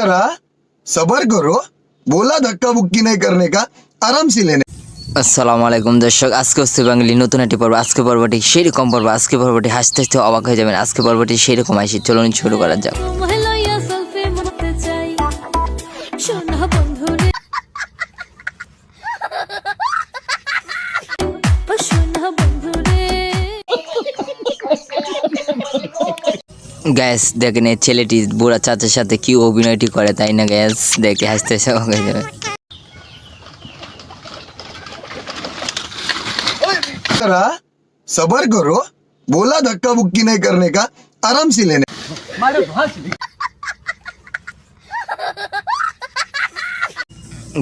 जरा सबर करो, बोला धक्का बुक्की नहीं करने का, आराम से लेने। আসসালামু আলাইকুম দর্শক, আজকে হচ্ছে বাঙালি নতুন একটি পর্ব। আজকে পর্বটি সেই রকম পর্ব, আজকে পর্বটি হাসতে হাসতে অবাক হয়ে যাবেন। আজকে পর্বটি সেই রকম হাসি, চলুন শুরু করা যাক। গ্যাস দেখেন এই ছেলেটি বুড়া চাচার সাথে কি অভিনয়টি করে, তাই না গ্যাস? দেখে হাসতে হাসতে অবাক হয়ে যাবে। जरा सबर करो, बोला धक्का बुक्की नहीं करने का, आराम से लेने।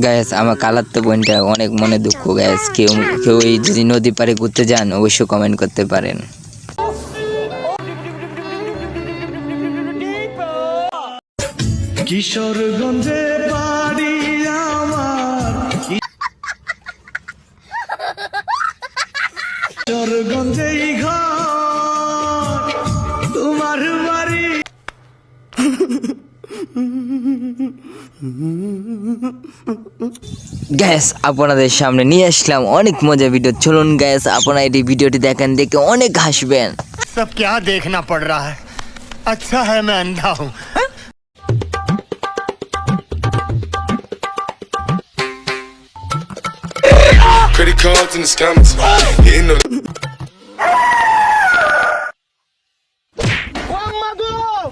গ্যাস আমার কালাত্ত বোনটা অনেক মনে দুঃখ গ্যাস। কেউ যদি নদী পাড়ে ঘুরতে যান অবশ্যই কমেন্ট করতে পারেন। কিশোরগঞ্জে বাড়ি আমার, কিশোরগঞ্জেই ঘর তোমার বাড়ি। গ্যাস আপনাদের সামনে নিয়ে আসলাম অনেক মজা ভিডিও। চলুন গ্যাস আপনারা এই ভিডিওটি দেখেন, দেখে অনেক হাসবেন। सब क्या देखना पड़ रहा है, अच्छा है मैं अंधा हूँ। Credit cards and the scammers hitting the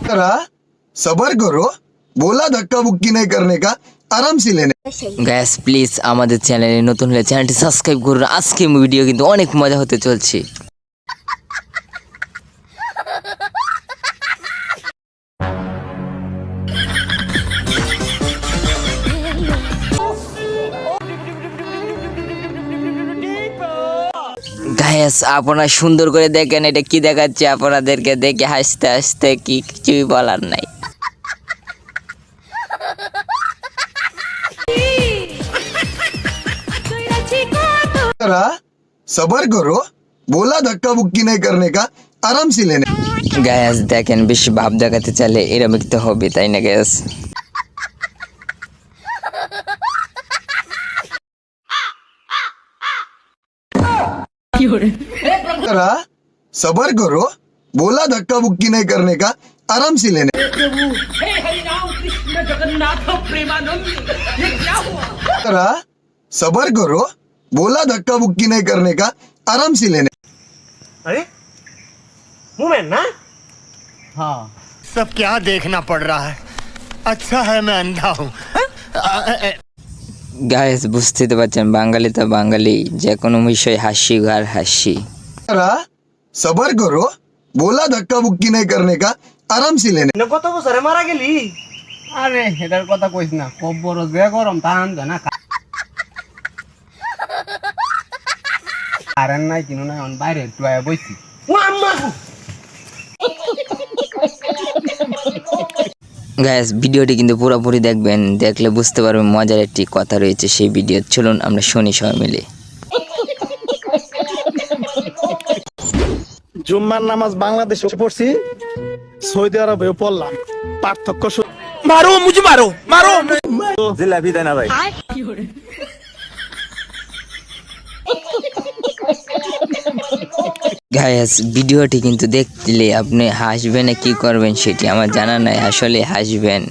जरा सबर करो, बोला धक्का बुक्की नहीं करने का, आराम से लेने। গ্যাস প্লিজ আমাদের চ্যানেলে নতুন হলে চ্যানেলটি সাবস্ক্রাইব করুন। আজকে ভিডিও কিন্তু অনেক মজা হতে চলছে। গ্যাস আপনারা সুন্দর করে দেখেন এটা কি দেখাচ্ছে, আপনাদেরকে দেখে হাসতে হাসতে কি কিছুই বলার নাই। जरा सबर करो, बोला धक्का बुक्की नहीं करने का, आराम से लेने। গ্যাস দেখেন বেশি ভাব দেখাতে চাইলে এরকম তো হবে, তাই না গ্যাস? जरा सबर करो, बोला धक्का बुक्की नहीं करने का, आराम से लेने। जरा सबर करो, बोला धक्का बुक्की नहीं करने का, आराम से लेने। अरे मुमेन ना, हाँ सब क्या देखना पड़ रहा है, अच्छा है मैं अंधा हूँ। গ্যাস বুঝতে তো পারছেন বাঙালি তো বাঙালি, যে কোনো বিষয় হাসি আর হাসি। जरा सबर करो, बोला धक्का बुक्की नहीं करने का, आराम से लेने। কত বছরে মারা গেলি? আরে এটার কথা কইস না, খুব বড় যে গরম তাহান না। কারেন্ট নাই কিনো না, অন বাইরে একটু আয়া বইছি। ও আম্মা গ্যাস ভিডিওটি কিন্তু পুরোপুরি দেখবেন, দেখলে বুঝতে পারবেন মজার একটি কথা রয়েছে সেই ভিডিও। চলুন আমরা শুনি সবাই মিলে। জুম্মার নামাজ বাংলাদেশে পড়ছি, সৌদি আরবেও পড়লাম, পার্থক্য জিলাপি দেয় না ভাই। গ্যাস ভিডিওটি কিন্তু দেখলে আপনি হাসবেন না কি করবেন সেটি আমার জানা নাই, আসলে হাসবেন।